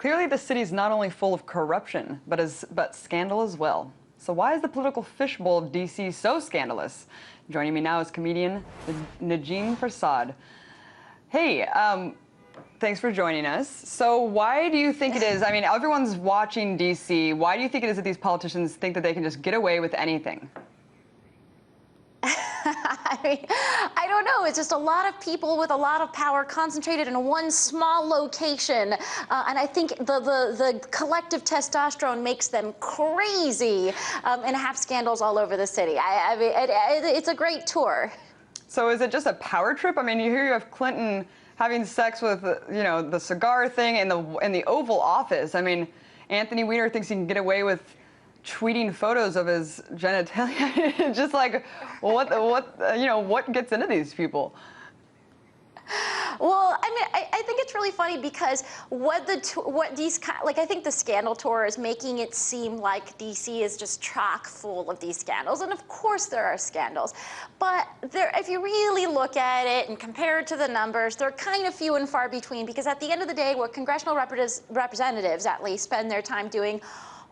Clearly, the city's not only full of corruption, but scandal as well. So why is the political fishbowl of D.C. so scandalous? Joining me now is comedian Najeen Prasad. Hey, thanks for joining us. So why do you think it is, I mean, everyone's watching D.C. Why do you think it is that these politicians think that they can just get away with anything? I don't know. It's just a lot of people with a lot of power concentrated in one small location. And I think the collective testosterone makes them crazy and have scandals all over the city. I mean, it's a great tour. So is it just a power trip? I mean, you have Clinton having sex with, the cigar thing in the Oval Office. I mean, Anthony Weiner thinks he can get away with tweeting photos of his genitalia. Just like, what gets into these people? Well, I mean, I think it's really funny because I think the scandal tour is making it seem like DC is just chock full of these scandals, and of course there are scandals, but if you really look at it and compare it to the numbers, they're kind of few and far between, because at the end of the day, what congressional representatives at least spend their time doing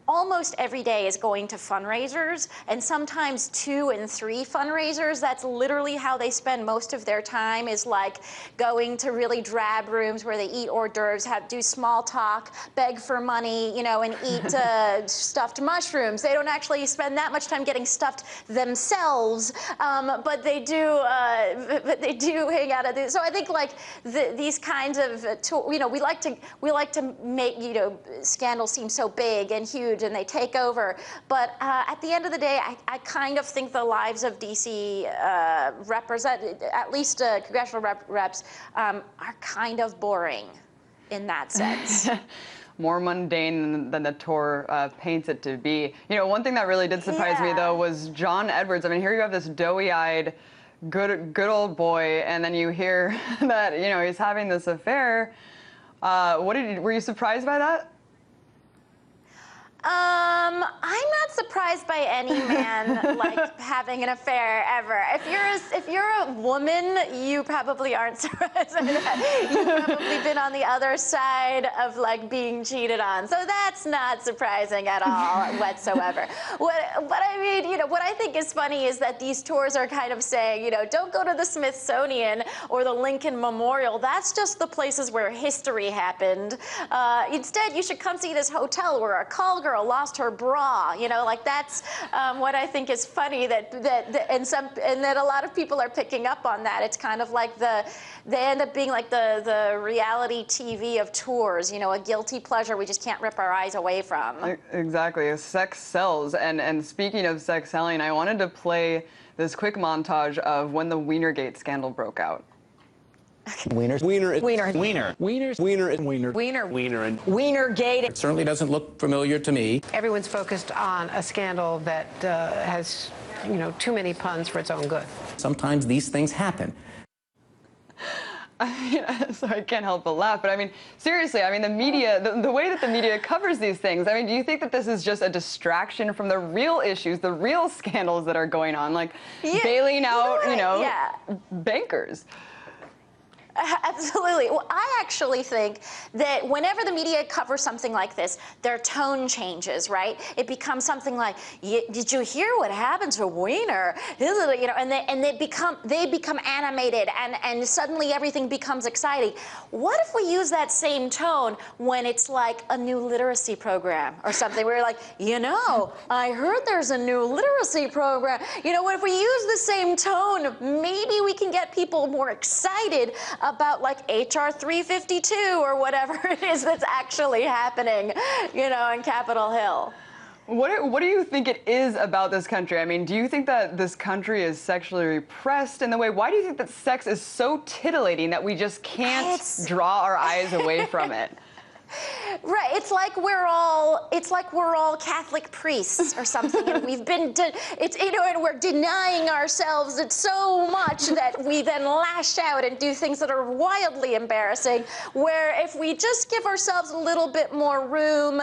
almost every day is going to fundraisers, and sometimes 2 and 3 fundraisers. That's literally how they spend most of their time, is like going to really drab rooms where they eat hors d'oeuvres, do small talk, beg for money, and eat stuffed mushrooms. They don't actually spend that much time getting stuffed themselves, but they do hang out at these. So I think like these kinds of, we like to make scandals seem so big and huge, and they take over. But at the end of the day, I kind of think the lives of DC at least congressional reps, are kind of boring in that sense. More mundane than the tour paints it to be. One thing that really did surprise me, though, was John Edwards. I mean, here you have this doughy-eyed, good old boy, and then you hear that, he's having this affair. Were you surprised by that? I'm not surprised by any man like having an affair ever. If you're a woman, you probably aren't surprised by that. You've probably been on the other side of like being cheated on, so that's not surprising at all whatsoever. But I mean, what I think is funny is that these tours are kind of saying, don't go to the Smithsonian or the Lincoln Memorial. That's just the places where history happened. Instead, you should come see this hotel where a call girl lost her bra. Like that's what I think is funny, that a lot of people are picking up on that. It's kind of like they end up being like the reality TV of tours, a guilty pleasure we just can't rip our eyes away from. Exactly. Sex sells. And speaking of sex selling, I wanted to play this quick montage of when the Wienergate scandal broke out. Wienergate. It certainly doesn't look familiar to me. Everyone's focused on a scandal that has, too many puns for its own good. Sometimes these things happen. So I can't help but laugh, but I mean, seriously, I mean, the media, the way that the media covers these things, I mean, do you think that this is just a distraction from the real issues, the real scandals that are going on, like bailing out, bankers? Absolutely. Well, I actually think that whenever the media covers something like this, their tone changes, right? It becomes something like, "Did you hear what happened to Weiner?" And they become animated, and suddenly everything becomes exciting. What if we use that same tone when it's like a new literacy program or something? We're like, I heard there's a new literacy program. What if we use the same tone? Maybe we can get people more excited about like HR 352 or whatever it is that's actually happening, in Capitol Hill. What do you think it is about this country? I mean, do you think that this country is sexually repressed in the way? Why do you think that sex is so tittillating that we just can't draw our eyes away from it? Right, it's like we're all Catholic priests or something, and we've been, and we're denying ourselves it so much that we then lash out and do things that are wildly embarrassing. Where if we just give ourselves a little bit more room,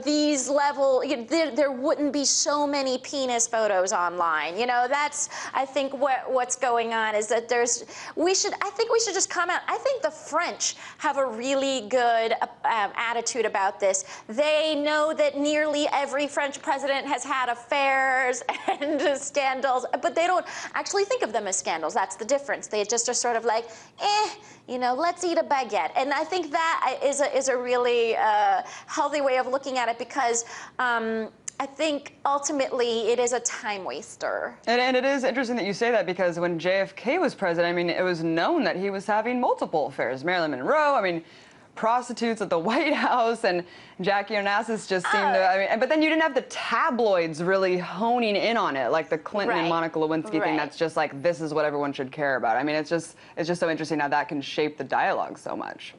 these there wouldn't be so many penis photos online. That's I think what's going on is that I think we should just comment. I think the French have a really good attitude about this. They know that nearly every French president has had affairs and scandals, but they don't actually think of them as scandals. That's the difference. They just are sort of like, let's eat a baguette. And I think that is a really healthy way of looking at it, because I think ultimately it is a time waster. And it is interesting that you say that, because when JFK was president, I mean, it was known that he was having multiple affairs. Marilyn Monroe, I mean, prostitutes at the White House, and Jackie Onassis just seemed to, I mean, but then you didn't have the tabloids really honing in on it, like the Clinton and Monica Lewinsky thing that's just like, this is what everyone should care about. I mean, it's just so interesting how that can shape the dialogue so much.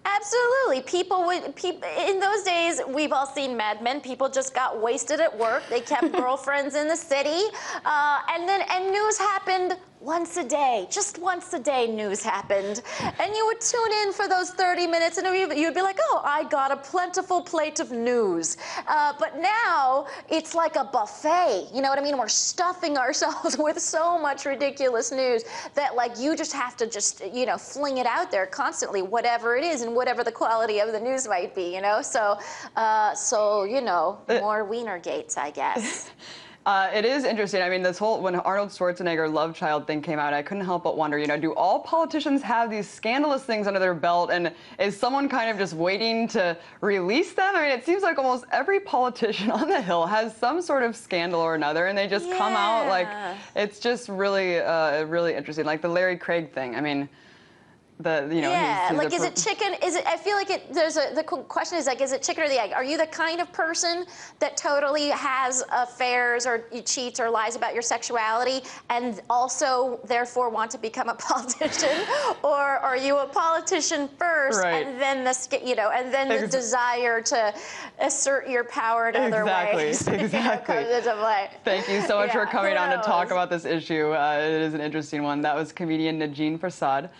Absolutely. People in those days, we've all seen Mad Men. People just got wasted at work. They kept girlfriends in the city. And news happened once a day. Just once a day news happened. And you would tune in for those 30 minutes and you'd be like, oh, I got a plentiful plate of news. But now it's like a buffet. You know what I mean? We're stuffing ourselves with so much ridiculous news that like you just have to just, fling it out there constantly, whatever it is and whatever the quality of the news might be, So, more Wienergates, I guess. It is interesting. I mean, when Arnold Schwarzenegger Love Child thing came out, I couldn't help but wonder, do all politicians have these scandalous things under their belt, and is someone kind of just waiting to release them? I mean, it seems like almost every politician on the Hill has some sort of scandal or another, and they just come out like, it's just really, really interesting. Like the Larry Craig thing. I mean, is it chicken? I feel like the question is like, is it chicken or the egg? Are you the kind of person that totally has affairs or cheats or lies about your sexuality and also therefore want to become a politician, or are you a politician first and then the desire to assert your in other ways? Exactly. Comes into play. Thank you so much for coming on to talk about this issue. It is an interesting one. That was comedian Negin Farsad.